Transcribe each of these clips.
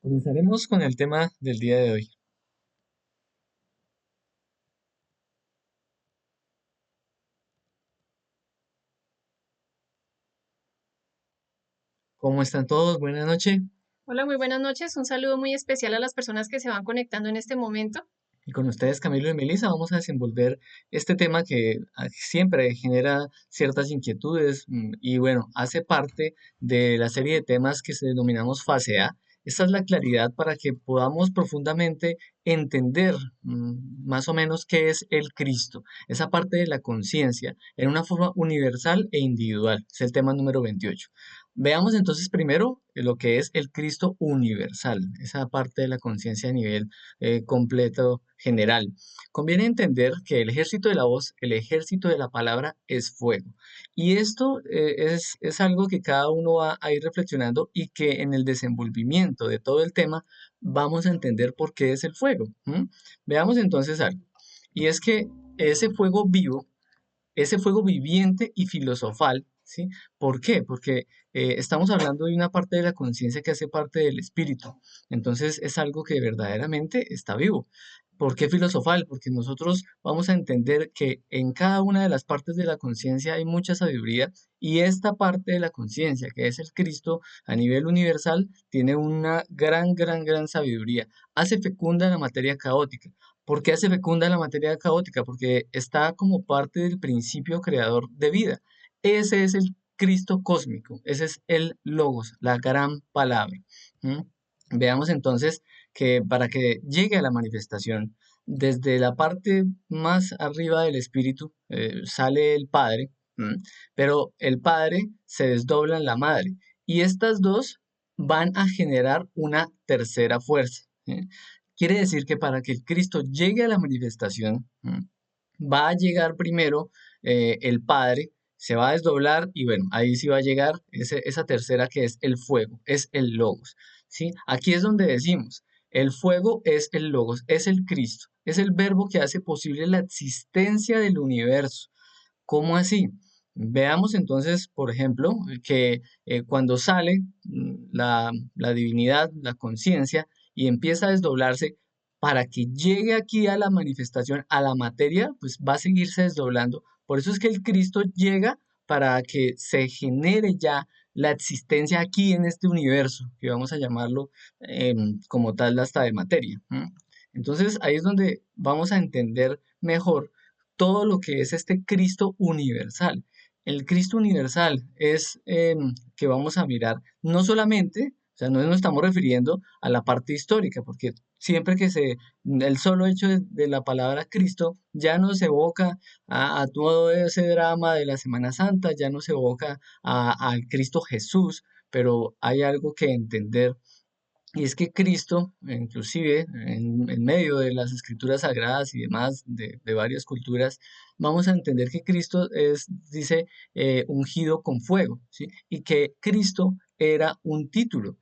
Comenzaremos con el tema del día de hoy. ¿Cómo están todos? Buenas noches. Hola, muy buenas noches. Un saludo muy especial a las personas que se van conectando en este momento. Y con ustedes, Camilo y Melissa, vamos a desenvolver este tema que siempre genera ciertas inquietudes y bueno, hace parte de la serie de temas que se denominamos fase A. Esta es la claridad para que podamos profundamente entender más o menos qué es el Cristo, esa parte de la conciencia, en una forma universal e individual. Es el tema número 28. Veamos entonces primero lo que es el Cristo universal, esa parte de la conciencia a nivel completo general. Conviene entender que el ejército de la voz, el ejército de la palabra es fuego. Y esto es algo que cada uno va a ir reflexionando y que en el desenvolvimiento de todo el tema vamos a entender por qué es el fuego. Veamos entonces algo. Y es que ese fuego vivo, ese fuego viviente y filosofal, ¿sí? ¿Por qué? Porque estamos hablando de una parte de la conciencia que hace parte del espíritu. Entonces es algo que verdaderamente está vivo. ¿Por qué filosofal? Porque nosotros vamos a entender que en cada una de las partes de la conciencia hay mucha sabiduría y esta parte de la conciencia, que es el Cristo a nivel universal, tiene una gran sabiduría. Hace fecunda la materia caótica. ¿Por qué hace fecunda la materia caótica? Porque está como parte del principio creador de vida. Ese es el Cristo cósmico, ese es el Logos, la gran palabra. ¿Mm? Veamos entonces que para que llegue a la manifestación, desde la parte más arriba del espíritu sale el Padre, pero el Padre se desdobla en la Madre y estas dos van a generar una tercera fuerza. Quiere decir que para que el Cristo llegue a la manifestación, va a llegar primero el Padre, se va a desdoblar y bueno, ahí sí va a llegar esa tercera que es el fuego, es el Logos. ¿Sí? Aquí es donde decimos, el fuego es el Logos, es el Cristo, es el verbo que hace posible la existencia del universo. ¿Cómo así? Veamos entonces, por ejemplo, que cuando sale la divinidad, la conciencia, y empieza a desdoblarse, para que llegue aquí a la manifestación, a la materia, pues va a seguirse desdoblando. Por eso es que el Cristo llega para que se genere ya la existencia aquí en este universo, que vamos a llamarlo como tal hasta de materia. Entonces ahí es donde vamos a entender mejor todo lo que es este Cristo universal. El Cristo universal es que vamos a mirar no solamente, o sea, no nos estamos refiriendo a la parte histórica, porque siempre el solo hecho de la palabra Cristo ya nos evoca a todo ese drama de la Semana Santa, ya nos evoca al Cristo Jesús, pero hay algo que entender y es que Cristo, inclusive en medio de las escrituras sagradas y demás de varias culturas, vamos a entender que Cristo dice, ungido con fuego, ¿sí? Y que Cristo era un título.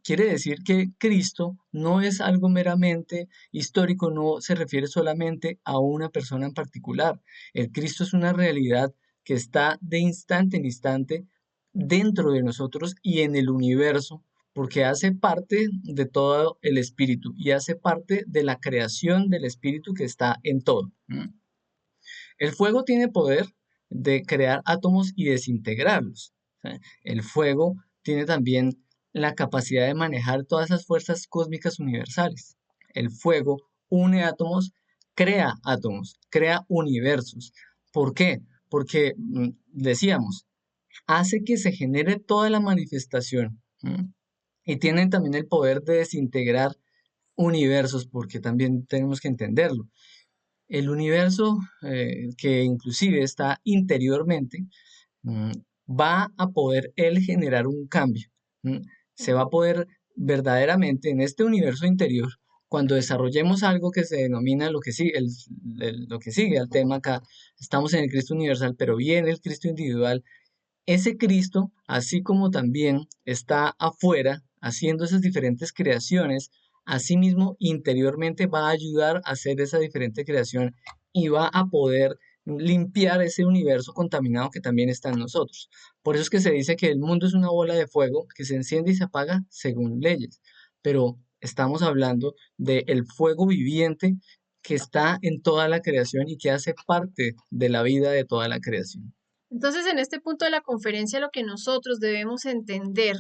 Quiere decir que Cristo no es algo meramente histórico, no se refiere solamente a una persona en particular. El Cristo es una realidad que está de instante en instante dentro de nosotros y en el universo porque hace parte de todo el espíritu y hace parte de la creación del espíritu que está en todo. El fuego tiene poder de crear átomos y desintegrarlos. El fuego tiene también la capacidad de manejar todas esas fuerzas cósmicas universales. El fuego une átomos, crea universos. ¿Por qué? Porque decíamos, hace que se genere toda la manifestación. Y tienen también el poder de desintegrar universos, porque también tenemos que entenderlo. El universo que inclusive está interiormente mm, va a poder él generar un cambio. mm, Se va a poder verdaderamente en este universo interior, cuando desarrollemos algo que se denomina lo que sigue, lo que sigue al tema acá, estamos en el Cristo universal, pero viene el Cristo individual. Ese Cristo, así como también está afuera haciendo esas diferentes creaciones, asimismo interiormente va a ayudar a hacer esa diferente creación y va a poder limpiar ese universo contaminado que también está en nosotros. Por eso es que se dice que el mundo es una bola de fuego que se enciende y se apaga según leyes, pero estamos hablando del fuego viviente que está en toda la creación y que hace parte de la vida de toda la creación. Entonces, en este punto de la conferencia, lo que nosotros debemos entender,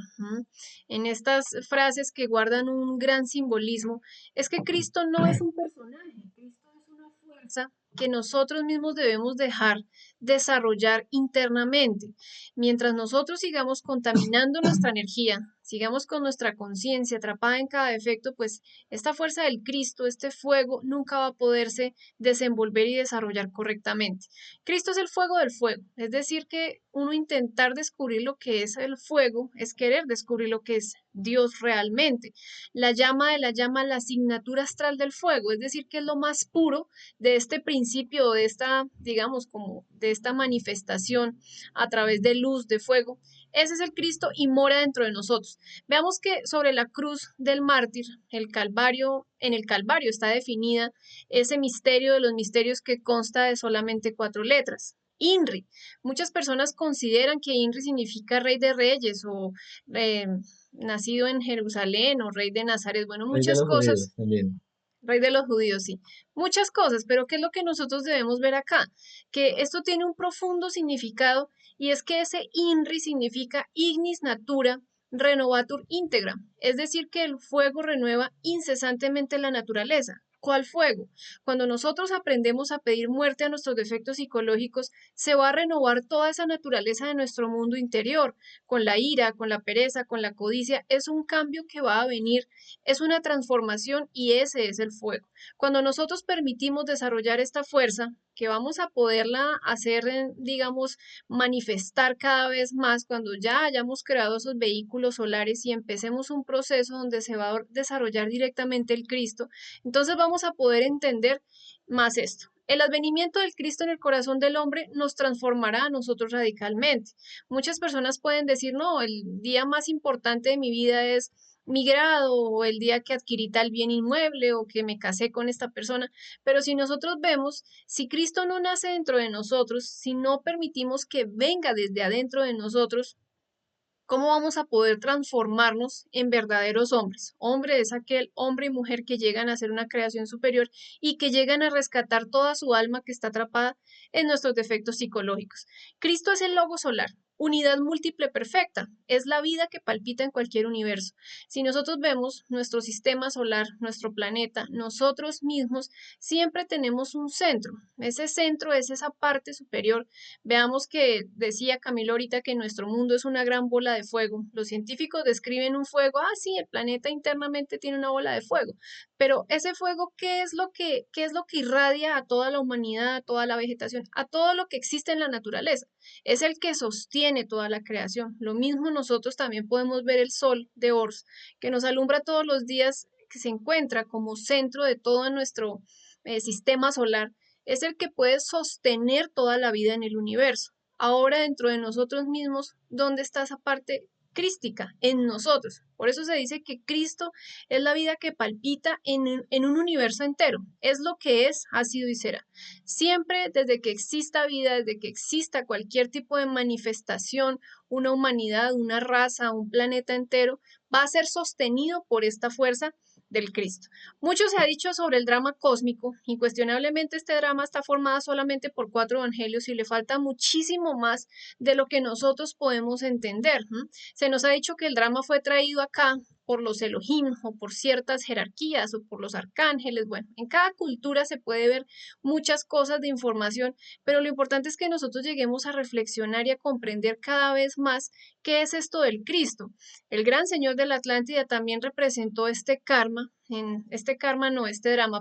en estas frases que guardan un gran simbolismo, es que Cristo no es un personaje, Cristo es una fuerza que nosotros mismos debemos dejar desarrollar internamente. Mientras nosotros sigamos contaminando nuestra energía, sigamos con nuestra conciencia atrapada en cada defecto, pues esta fuerza del Cristo, este fuego, nunca va a poderse desenvolver y desarrollar correctamente. Cristo es el fuego del fuego, es decir, que uno intentar descubrir lo que es el fuego es querer descubrir lo que es Dios realmente. La llama de la llama, la asignatura astral del fuego, es decir, que es lo más puro de este principio, de esta, digamos, como de esta manifestación a través de luz, de fuego. Ese es el Cristo y mora dentro de nosotros. Veamos que sobre la cruz del mártir, el Calvario, en el Calvario está definida ese misterio de los misterios que consta de solamente 4 letras. INRI. Muchas personas consideran que INRI significa Rey de Reyes o eh, nacido en Jerusalén o Rey de Nazaret. Bueno, Rey de muchas los judíos cosas. también. Rey de los judíos, sí. Muchas cosas, pero ¿qué es lo que nosotros debemos ver acá? Que esto tiene un profundo significado y es que ese INRI significa Ignis Natura Renovatur Integra, es decir, que el fuego renueva incesantemente la naturaleza. ¿Cuál fuego? Cuando nosotros aprendemos a pedir muerte a nuestros defectos psicológicos, se va a renovar toda esa naturaleza de nuestro mundo interior, con la ira, con la pereza, con la codicia. Es un cambio que va a venir, es una transformación y ese es el fuego. Cuando nosotros permitimos desarrollar esta fuerza, que vamos a poderla hacer, digamos, manifestar cada vez más cuando ya hayamos creado esos vehículos solares y empecemos un proceso donde se va a desarrollar directamente el Cristo, entonces vamos a poder entender más esto. El advenimiento del Cristo en el corazón del hombre nos transformará a nosotros radicalmente. Muchas personas pueden decir, no, el día más importante de mi vida es mi grado o el día que adquirí tal bien inmueble o que me casé con esta persona, pero si nosotros vemos, si Cristo no nace dentro de nosotros, si no permitimos que venga desde adentro de nosotros, ¿cómo vamos a poder transformarnos en verdaderos hombres? Hombre es aquel hombre y mujer que llegan a ser una creación superior y que llegan a rescatar toda su alma que está atrapada en nuestros defectos psicológicos. Cristo es el logo solar, unidad múltiple perfecta, es la vida que palpita en cualquier universo. Si nosotros vemos nuestro sistema solar, nuestro planeta, nosotros mismos, siempre tenemos un centro. Ese centro es esa parte superior. Veamos que decía Camilo ahorita que nuestro mundo es una gran bola de fuego. Los científicos describen un fuego, sí, el planeta internamente tiene una bola de fuego, pero ese fuego, qué es lo que irradia a toda la humanidad, a toda la vegetación, a todo lo que existe en la naturaleza? Es el que sostiene toda la creación. Lo mismo nosotros también podemos ver el sol de Ors, que nos alumbra todos los días, que se encuentra como centro de todo nuestro sistema solar, es el que puede sostener toda la vida en el universo. Ahora dentro de nosotros mismos, ¿dónde está esa parte crística? En nosotros. Por eso se dice que Cristo es la vida que palpita en un universo entero. Es lo que es, ha sido y será. Siempre desde que exista vida, desde que exista cualquier tipo de manifestación, una humanidad, una raza, un planeta entero, va a ser sostenido por esta fuerza del Cristo. Mucho se ha dicho sobre el drama cósmico. Incuestionablemente este drama está formado solamente por 4 evangelios y le falta muchísimo más de lo que nosotros podemos entender. Se nos ha dicho que el drama fue traído acá por los Elohim o por ciertas jerarquías o por los arcángeles. Bueno, en cada cultura se puede ver muchas cosas de información, pero lo importante es que nosotros lleguemos a reflexionar y a comprender cada vez más qué es esto del Cristo. El gran señor de la Atlántida también representó este drama,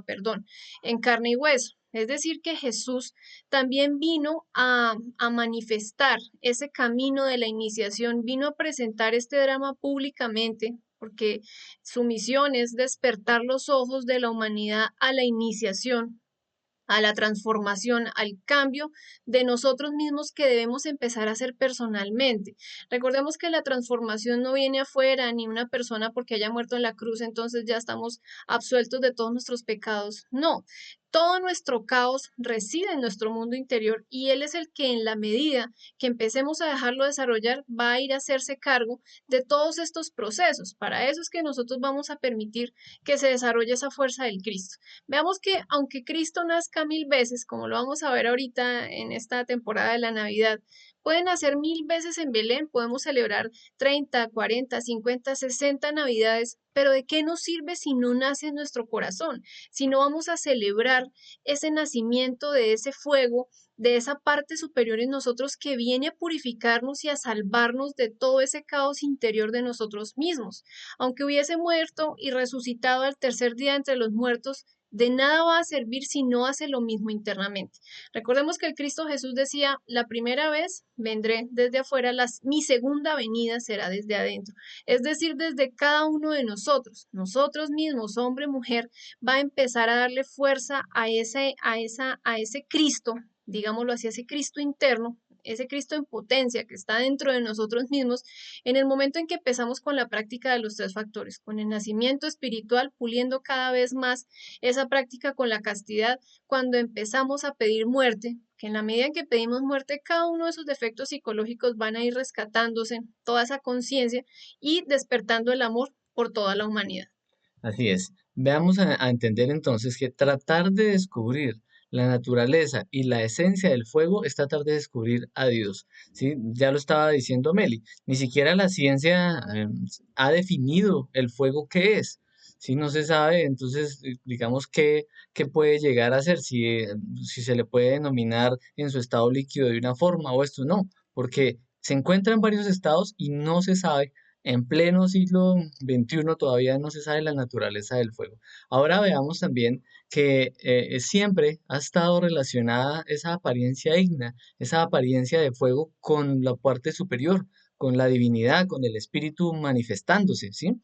perdón, en carne y hueso. Es decir, que Jesús también vino a manifestar ese camino de la iniciación, vino a presentar este drama públicamente, porque su misión es despertar los ojos de la humanidad a la iniciación, a la transformación, al cambio de nosotros mismos que debemos empezar a hacer personalmente. Recordemos que la transformación no viene afuera, ni una persona porque haya muerto en la cruz, entonces ya estamos absueltos de todos nuestros pecados. No, Todo nuestro caos reside en nuestro mundo interior y Él es el que en la medida que empecemos a dejarlo desarrollar va a ir a hacerse cargo de todos estos procesos. Para eso es que nosotros vamos a permitir que se desarrolle esa fuerza del Cristo. Veamos que aunque Cristo nazca 1000 veces, como lo vamos a ver ahorita en esta temporada de la Navidad, pueden nacer 1000 veces en Belén, podemos celebrar 30, 40, 50, 60 Navidades, pero ¿de qué nos sirve si no nace en nuestro corazón? Si no vamos a celebrar ese nacimiento de ese fuego, de esa parte superior en nosotros que viene a purificarnos y a salvarnos de todo ese caos interior de nosotros mismos. Aunque hubiese muerto y resucitado al tercer día entre los muertos, de nada va a servir si no hace lo mismo internamente. Recordemos que el Cristo Jesús decía, la primera vez vendré desde afuera, mi segunda venida será desde adentro. Es decir, desde cada uno de nosotros mismos, hombre, mujer, va a empezar a darle fuerza a ese Cristo, digámoslo así, a ese Cristo interno, ese Cristo en potencia que está dentro de nosotros mismos, en el momento en que empezamos con la práctica de los tres factores, con el nacimiento espiritual, puliendo cada vez más esa práctica con la castidad, cuando empezamos a pedir muerte, que en la medida en que pedimos muerte, cada uno de esos defectos psicológicos van a ir rescatándose, toda esa conciencia y despertando el amor por toda la humanidad. Así es. Veamos a entender entonces que tratar de descubrir la naturaleza y la esencia del fuego es tratar de descubrir a Dios. ¿Sí? Ya lo estaba diciendo Meli. Ni siquiera la ciencia ha definido el fuego qué es. Si no se sabe, entonces digamos qué puede llegar a ser, si se le puede denominar en su estado líquido de una forma o esto no, porque se encuentra en varios estados y no se sabe en pleno siglo XXI todavía no se sabe la naturaleza del fuego. Ahora veamos también que siempre ha estado relacionada esa apariencia digna, esa apariencia de fuego con la parte superior, con la divinidad, con el espíritu manifestándose, ¿sí?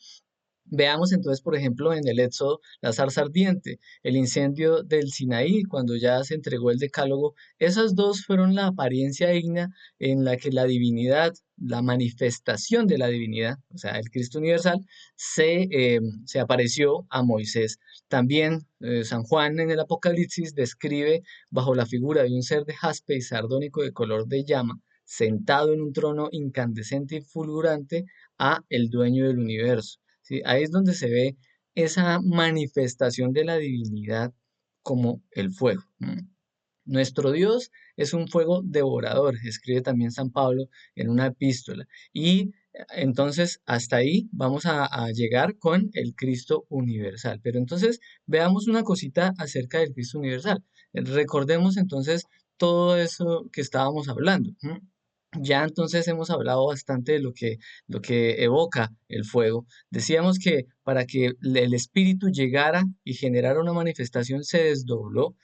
Veamos entonces, por ejemplo, en el Éxodo, la zarza ardiente, el incendio del Sinaí, cuando ya se entregó el decálogo, esas dos fueron la apariencia digna en la que la divinidad, la manifestación de la divinidad, o sea, el Cristo universal, se apareció a Moisés. También San Juan en el Apocalipsis describe bajo la figura de un ser de jaspe y sardónico de color de llama, sentado en un trono incandescente y fulgurante, a el dueño del universo. ¿Sí? Ahí es donde se ve esa manifestación de la divinidad como el fuego. Nuestro Dios es un fuego devorador, escribe también San Pablo en una epístola. Y entonces hasta ahí vamos a llegar con el Cristo universal. Pero entonces veamos una cosita acerca del Cristo universal. Recordemos entonces todo eso que estábamos hablando. Ya entonces hemos hablado bastante de lo que evoca el fuego. Decíamos que para que el espíritu llegara y generara una manifestación se desdobló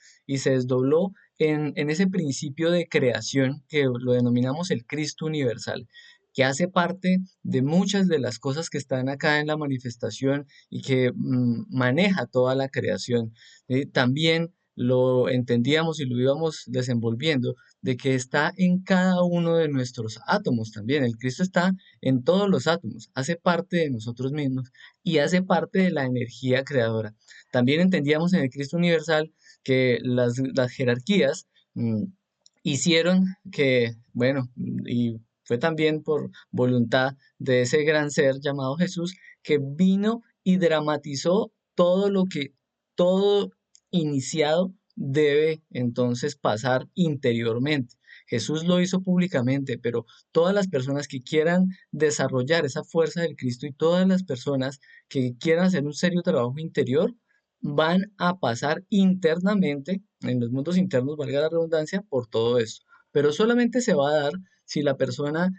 en ese principio de creación que lo denominamos el Cristo universal, que hace parte de muchas de las cosas que están acá en la manifestación y que maneja toda la creación. También lo entendíamos y lo íbamos desenvolviendo de que está en cada uno de nuestros átomos también. El Cristo está en todos los átomos, hace parte de nosotros mismos y hace parte de la energía creadora. También entendíamos en el Cristo universal que las jerarquías hicieron que, bueno, y fue también por voluntad de ese gran ser llamado Jesús, que vino y dramatizó todo iniciado debe entonces pasar interiormente. Jesús lo hizo públicamente, pero todas las personas que quieran desarrollar esa fuerza del Cristo y todas las personas que quieran hacer un serio trabajo interior, van a pasar internamente, en los mundos internos, valga la redundancia, por todo esto. Pero solamente se va a dar si la persona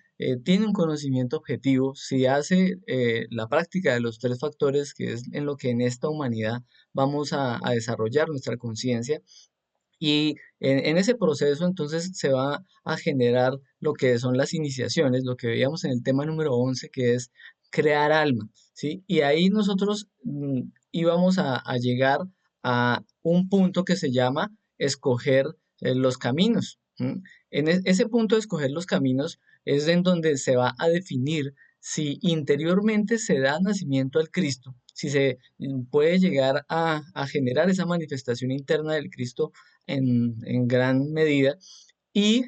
tiene un conocimiento objetivo, si hace la práctica de los tres factores, que es en lo que en esta humanidad vamos a desarrollar nuestra conciencia, y en ese proceso entonces se va a generar lo que son las iniciaciones, lo que veíamos en el tema número 11 que es crear alma, ¿sí? Y ahí nosotros íbamos a llegar a un punto que se llama escoger los caminos. En ese punto de escoger los caminos es en donde se va a definir si interiormente se da nacimiento al Cristo, si se puede llegar a generar esa manifestación interna del Cristo en gran medida. Y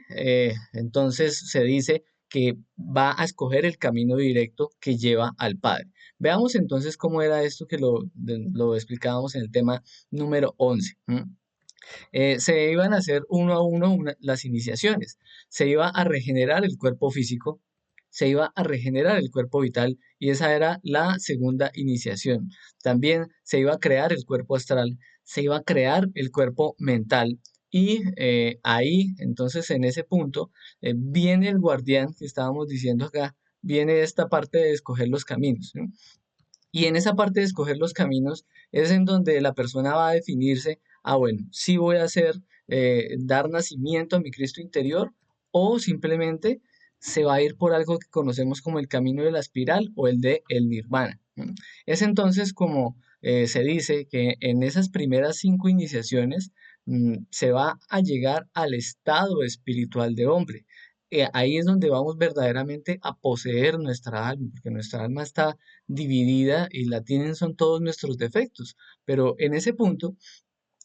entonces se dice que va a escoger el camino directo que lleva al Padre. Veamos entonces cómo era esto que lo explicábamos en el tema número 11. Se iban a hacer uno a uno las iniciaciones. Se iba a regenerar el cuerpo físico, se iba a regenerar el cuerpo vital y esa era la segunda iniciación. También se iba a crear el cuerpo astral, se iba a crear el cuerpo mental y ahí, entonces en ese punto, viene el guardián que estábamos diciendo acá, viene esta parte de escoger los caminos, ¿no? Y en esa parte de escoger los caminos es en donde la persona va a definirse, bueno, si voy a hacer, dar nacimiento a mi Cristo interior o simplemente se va a ir por algo que conocemos como el camino de la espiral o el de el nirvana. Es entonces como se dice que en esas primeras 5 iniciaciones se va a llegar al estado espiritual de hombre. Ahí es donde vamos verdaderamente a poseer nuestra alma, porque nuestra alma está dividida y la tienen son todos nuestros defectos. Pero en ese punto,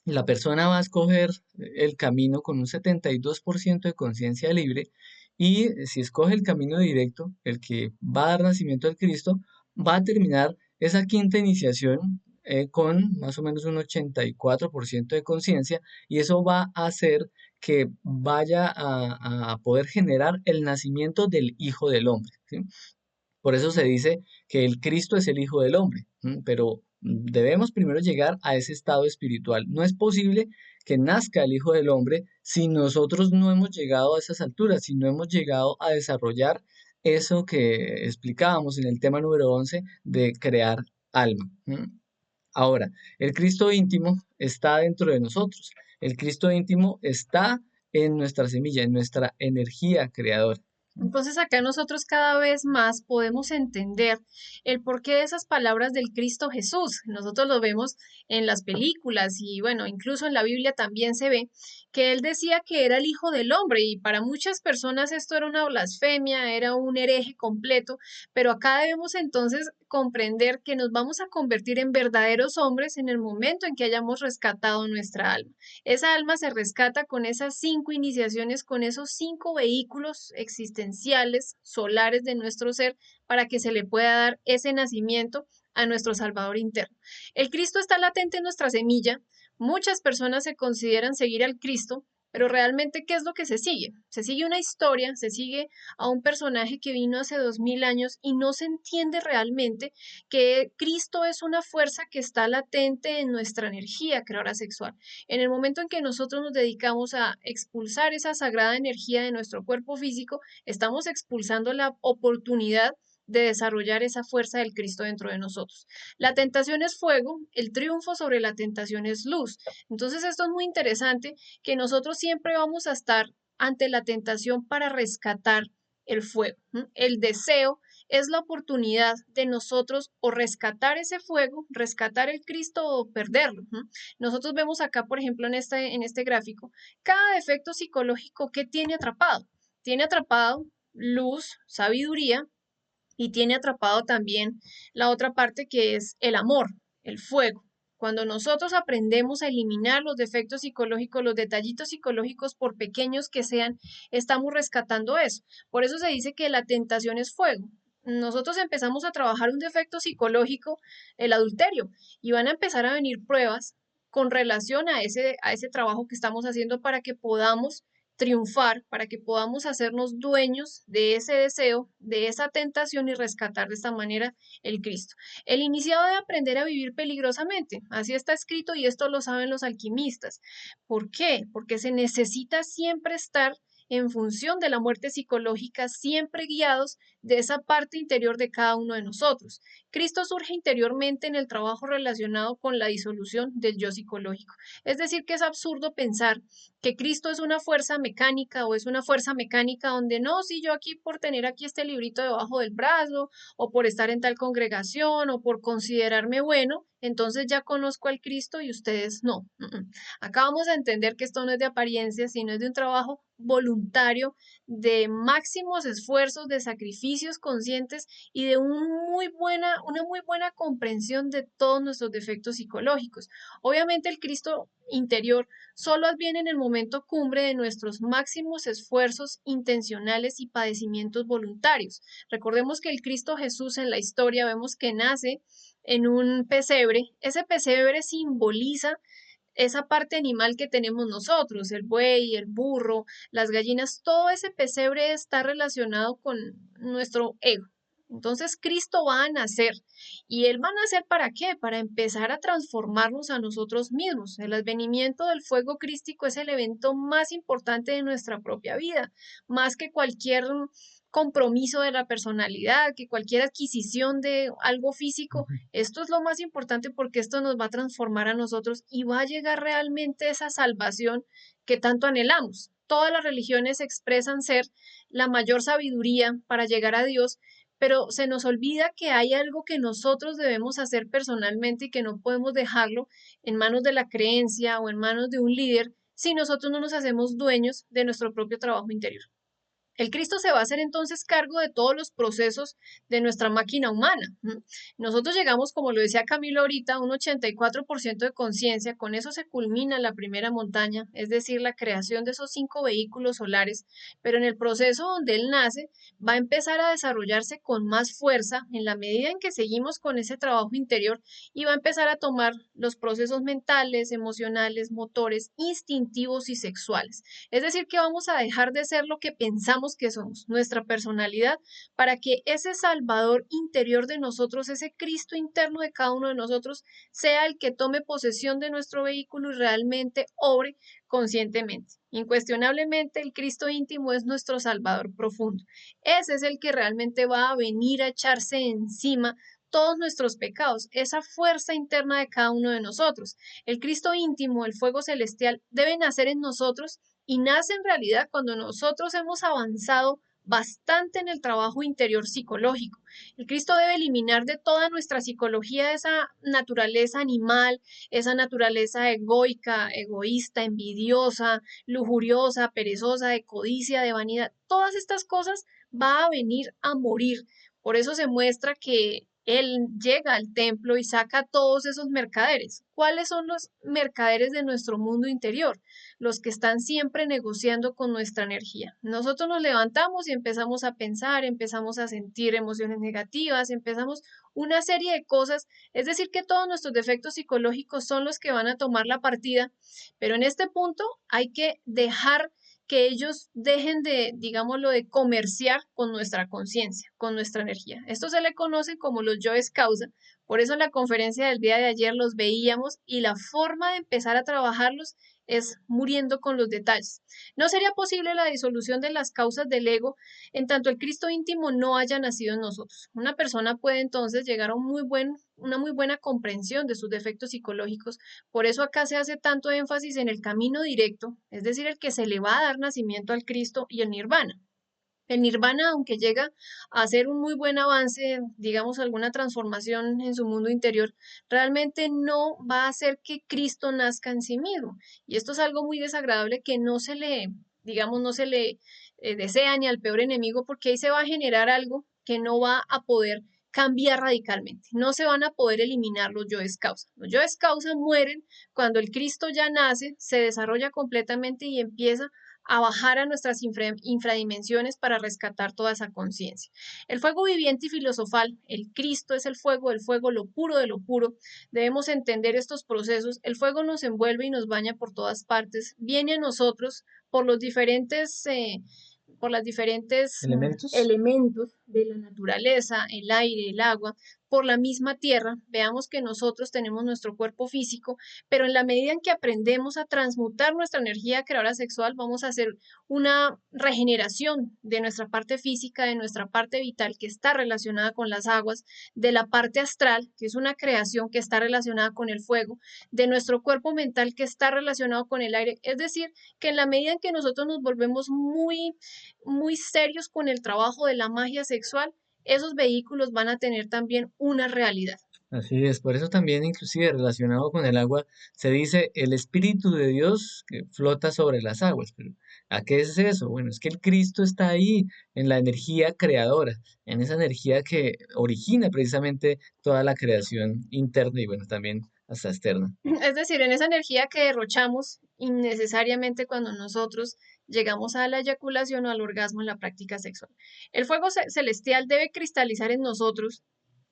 la persona va a escoger el camino con un 72% de conciencia libre y si escoge el camino directo, el que va a dar nacimiento al Cristo, va a terminar esa quinta iniciación con más o menos un 84% de conciencia y eso va a hacer que vaya a poder generar el nacimiento del Hijo del Hombre, ¿sí? Por eso se dice que el Cristo es el Hijo del Hombre, pero debemos primero llegar a ese estado espiritual. No es posible que nazca el Hijo del Hombre si nosotros no hemos llegado a esas alturas, si no hemos llegado a desarrollar eso que explicábamos en el tema número 11 de crear alma. Ahora, el Cristo íntimo está dentro de nosotros. El Cristo íntimo está en nuestra semilla, en nuestra energía creadora. Entonces acá nosotros cada vez más podemos entender el porqué de esas palabras del Cristo Jesús. Nosotros lo vemos en las películas y bueno, incluso en la Biblia también se ve que él decía que era el Hijo del Hombre y para muchas personas esto era una blasfemia, era un hereje completo, pero acá debemos entonces comprender que nos vamos a convertir en verdaderos hombres en el momento en que hayamos rescatado nuestra alma. Esa alma se rescata con esas 5 iniciaciones, con esos 5 vehículos existenciales, solares de nuestro ser, para que se le pueda dar ese nacimiento a nuestro Salvador interno. El Cristo está latente en nuestra semilla. Muchas personas se consideran seguir al Cristo, pero realmente, ¿qué es lo que se sigue? Se sigue una historia, se sigue a un personaje que vino hace 2000 años y no se entiende realmente que Cristo es una fuerza que está latente en nuestra energía creadora sexual. En el momento en que nosotros nos dedicamos a expulsar esa sagrada energía de nuestro cuerpo físico, estamos expulsando la oportunidad de desarrollar esa fuerza del Cristo dentro de nosotros. La tentación es fuego, el triunfo sobre la tentación es luz. Entonces esto es muy interesante, que nosotros siempre vamos a estar ante la tentación para rescatar el fuego. El deseo es la oportunidad de nosotros o rescatar ese fuego, rescatar el Cristo o perderlo. Nosotros vemos acá, por ejemplo, en este gráfico, cada defecto psicológico que tiene atrapado. Tiene atrapado luz, sabiduría y tiene atrapado también la otra parte que es el amor, el fuego. Cuando nosotros aprendemos a eliminar los defectos psicológicos, los detallitos psicológicos, por pequeños que sean, estamos rescatando eso. Por eso se dice que la tentación es fuego. Nosotros empezamos a trabajar un defecto psicológico, el adulterio, y van a empezar a venir pruebas con relación a ese trabajo que estamos haciendo para que podamos triunfar, para que podamos hacernos dueños de ese deseo, de esa tentación y rescatar de esta manera el Cristo. El iniciado de aprender a vivir peligrosamente, así está escrito y esto lo saben los alquimistas. ¿Por qué? Porque se necesita siempre estar en función de la muerte psicológica, siempre guiados de esa parte interior de cada uno de nosotros. Cristo surge interiormente en el trabajo relacionado con la disolución del yo psicológico. Es decir, que es absurdo pensar que Cristo es una fuerza mecánica o es una fuerza mecánica donde no, si yo aquí por tener aquí este librito debajo del brazo o por estar en tal congregación o por considerarme bueno, entonces ya conozco al Cristo y ustedes no. Acá vamos a entender que esto no es de apariencia, sino es de un trabajo voluntario, de máximos esfuerzos, de sacrificios conscientes y de una muy buena comprensión de todos nuestros defectos psicológicos. Obviamente el Cristo interior solo adviene en el momento cumbre de nuestros máximos esfuerzos intencionales y padecimientos voluntarios. Recordemos que el Cristo Jesús en la historia vemos que nace en un pesebre. Ese pesebre simboliza esa parte animal que tenemos nosotros, el buey, el burro, las gallinas, todo ese pesebre está relacionado con nuestro ego. Entonces Cristo va a nacer y Él va a nacer ¿para qué? Para empezar a transformarnos a nosotros mismos. El advenimiento del fuego crístico es el evento más importante de nuestra propia vida, más que cualquier compromiso de la personalidad, que cualquier adquisición de algo físico. Ujú. Esto es lo más importante porque esto nos va a transformar a nosotros y va a llegar realmente esa salvación que tanto anhelamos. Todas las religiones expresan ser la mayor sabiduría para llegar a Dios, pero se nos olvida que hay algo que nosotros debemos hacer personalmente y que no podemos dejarlo en manos de la creencia o en manos de un líder si nosotros no nos hacemos dueños de nuestro propio trabajo interior. El Cristo se va a hacer entonces cargo de todos los procesos de nuestra máquina humana. Nosotros llegamos, como lo decía Camilo ahorita, a un 84% de conciencia. Con eso se culmina la primera montaña, es decir, la creación de esos 5 vehículos solares. Pero en el proceso donde él nace, va a empezar a desarrollarse con más fuerza en la medida en que seguimos con ese trabajo interior y va a empezar a tomar los procesos mentales, emocionales, motores, instintivos y sexuales. Es decir, que vamos a dejar de ser lo que pensamos que somos, nuestra personalidad, para que ese Salvador interior de nosotros, ese Cristo interno de cada uno de nosotros, sea el que tome posesión de nuestro vehículo y realmente obre conscientemente. Incuestionablemente, el Cristo íntimo es nuestro Salvador profundo. Ese es el que realmente va a venir a echarse encima todos nuestros pecados, esa fuerza interna de cada uno de nosotros. El Cristo íntimo, el fuego celestial, debe nacer en nosotros y nace en realidad cuando nosotros hemos avanzado bastante en el trabajo interior psicológico. El Cristo debe eliminar de toda nuestra psicología esa naturaleza animal, esa naturaleza egoica, egoísta, envidiosa, lujuriosa, perezosa, de codicia, de vanidad. Todas estas cosas va a venir a morir. Por eso se muestra que él llega al templo y saca a todos esos mercaderes. ¿Cuáles son los mercaderes de nuestro mundo interior? Los que están siempre negociando con nuestra energía. Nosotros nos levantamos y empezamos a pensar, empezamos a sentir emociones negativas, empezamos una serie de cosas, es decir, que todos nuestros defectos psicológicos son los que van a tomar la partida, pero en este punto hay que dejar que ellos dejen de, digámoslo, de comerciar con nuestra conciencia, con nuestra energía. Esto se le conoce como los yoes causa. Por eso en la conferencia del día de ayer los veíamos y la forma de empezar a trabajarlos es muriendo con los detalles. No sería posible la disolución de las causas del ego en tanto el Cristo íntimo no haya nacido en nosotros. Una persona puede entonces llegar a una muy buena comprensión de sus defectos psicológicos. Por eso acá se hace tanto énfasis en el camino directo, es decir, el que se le va a dar nacimiento al Cristo y el nirvana. El nirvana, aunque llega a ser un muy buen avance, digamos, alguna transformación en su mundo interior, realmente no va a hacer que Cristo nazca en sí mismo. Y esto es algo muy desagradable que no se le, digamos, no se le desea ni al peor enemigo, porque ahí se va a generar algo que no va a poder cambiar radicalmente. No se van a poder eliminar los yoes causa. Los yoes causa mueren cuando el Cristo ya nace, se desarrolla completamente y empieza a bajar a nuestras infradimensiones para rescatar toda esa conciencia. El fuego viviente y filosofal, el Cristo es el fuego, lo puro de lo puro. Debemos entender estos procesos. El fuego nos envuelve y nos baña por todas partes, viene a nosotros por los diferentes por los diferentes Elementos. elementos de la naturaleza, el aire, el agua, por la misma tierra. Veamos que nosotros tenemos nuestro cuerpo físico, pero en la medida en que aprendemos a transmutar nuestra energía creadora sexual, vamos a hacer una regeneración de nuestra parte física, de nuestra parte vital que está relacionada con las aguas, de la parte astral, que es una creación que está relacionada con el fuego, de nuestro cuerpo mental que está relacionado con el aire. Es decir, que en la medida en que nosotros nos volvemos muy serios con el trabajo de la magia sexual, esos vehículos van a tener también una realidad. Así es, por eso también inclusive relacionado con el agua se dice el Espíritu de Dios que flota sobre las aguas. Pero ¿a qué es eso? Bueno, es que el Cristo está ahí en la energía creadora, en esa energía que origina precisamente toda la creación interna y bueno, también hasta externa. Es decir, en esa energía que derrochamos innecesariamente cuando nosotros llegamos a la eyaculación o al orgasmo en la práctica sexual. El fuego celestial debe cristalizar en nosotros.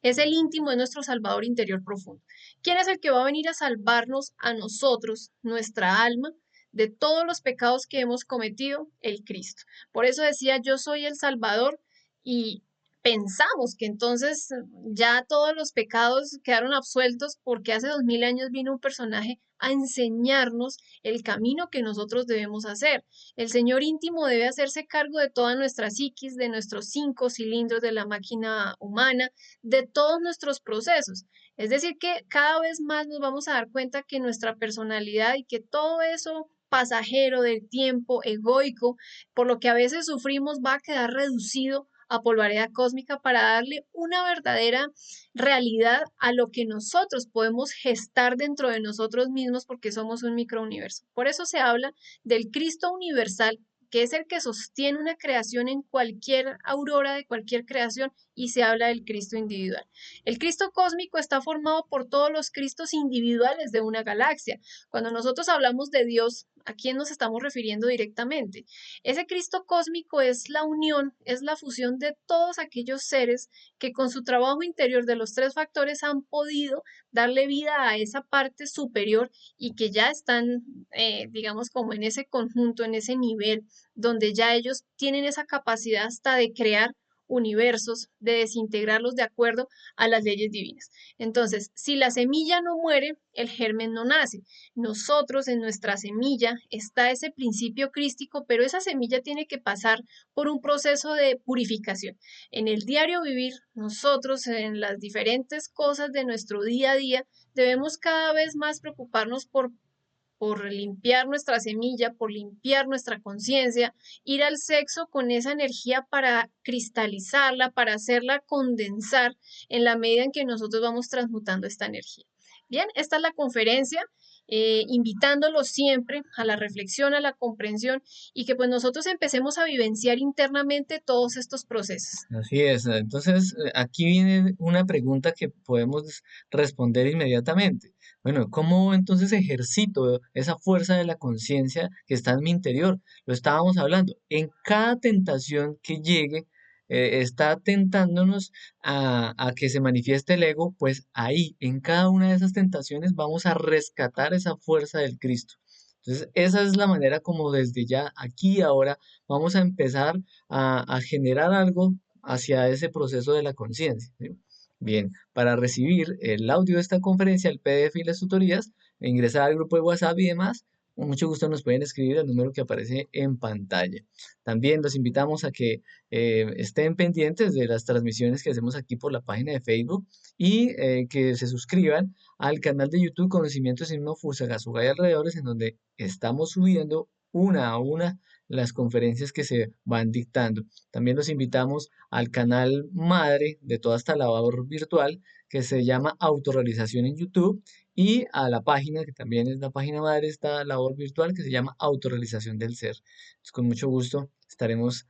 Es el íntimo de nuestro Salvador interior profundo. ¿Quién es el que va a venir a salvarnos a nosotros, nuestra alma, de todos los pecados que hemos cometido? El Cristo. Por eso decía, yo soy el Salvador y pensamos que entonces ya todos los pecados quedaron absueltos porque hace 2000 años vino un personaje a enseñarnos el camino que nosotros debemos hacer. El Señor íntimo debe hacerse cargo de toda nuestra psiquis, de nuestros 5 cilindros de la máquina humana, de todos nuestros procesos. Es decir, que cada vez más nos vamos a dar cuenta que nuestra personalidad y que todo eso pasajero del tiempo, egoico, por lo que a veces sufrimos, va a quedar reducido a polvareda cósmica para darle una verdadera realidad a lo que nosotros podemos gestar dentro de nosotros mismos porque somos un microuniverso. Por eso se habla del Cristo universal, que es el que sostiene una creación en cualquier aurora de cualquier creación, y se habla del Cristo individual. El Cristo cósmico está formado por todos los Cristos individuales de una galaxia. Cuando nosotros hablamos de Dios, ¿a quién nos estamos refiriendo directamente? Ese Cristo cósmico es la unión, es la fusión de todos aquellos seres que con su trabajo interior de los 3 factores han podido darle vida a esa parte superior y que ya están, digamos, como en ese conjunto, en ese nivel, donde ya ellos tienen esa capacidad hasta de crear universos, de desintegrarlos de acuerdo a las leyes divinas. Entonces, si la semilla no muere, el germen no nace. Nosotros en nuestra semilla está ese principio crístico, pero esa semilla tiene que pasar por un proceso de purificación. En el diario vivir, nosotros en las diferentes cosas de nuestro día a día, debemos cada vez más preocuparnos por limpiar nuestra semilla, por limpiar nuestra conciencia, ir al sexo con esa energía para cristalizarla, para hacerla condensar en la medida en que nosotros vamos transmutando esta energía. Bien, esta es la conferencia, invitándolos siempre a la reflexión, a la comprensión y que pues nosotros empecemos a vivenciar internamente todos estos procesos. Así es. Entonces, aquí viene una pregunta que podemos responder inmediatamente. Bueno, ¿cómo entonces ejercito esa fuerza de la conciencia que está en mi interior? Lo estábamos hablando. En cada tentación que llegue, está tentándonos a que se manifieste el ego, pues ahí, en cada una de esas tentaciones, vamos a rescatar esa fuerza del Cristo. Entonces, esa es la manera como desde ya, aquí y ahora, vamos a empezar a generar algo hacia ese proceso de la conciencia. ¿Sí? Bien, para recibir el audio de esta conferencia, el PDF y las tutorías, ingresar al grupo de WhatsApp y demás, con mucho gusto nos pueden escribir al número que aparece en pantalla. También los invitamos a que estén pendientes de las transmisiones que hacemos aquí por la página de Facebook y que se suscriban al canal de YouTube Conocimiento Signo Fusagasugay alrededores, en donde estamos subiendo una a una las conferencias que se van dictando. También los invitamos al canal madre de toda esta labor virtual que se llama Autorrealización en YouTube y a la página que también es la página madre de esta labor virtual que se llama Autorrealización del Ser. Entonces, con mucho gusto estaremos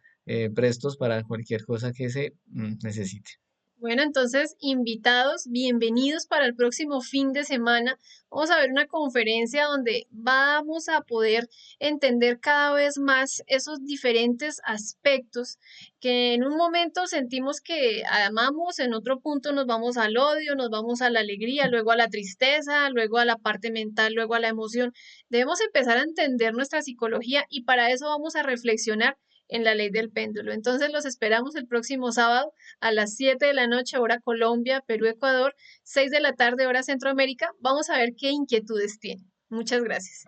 prestos para cualquier cosa que se necesite. Bueno, entonces, invitados, bienvenidos para el próximo fin de semana. Vamos a ver una conferencia donde vamos a poder entender cada vez más esos diferentes aspectos que en un momento sentimos que amamos, en otro punto nos vamos al odio, nos vamos a la alegría, luego a la tristeza, luego a la parte mental, luego a la emoción. Debemos empezar a entender nuestra psicología y para eso vamos a reflexionar en la ley del péndulo. Entonces los esperamos el próximo sábado a las 7 de la noche, hora Colombia, Perú, Ecuador, 6 de la tarde, hora Centroamérica. Vamos a ver qué inquietudes tienen. Muchas gracias.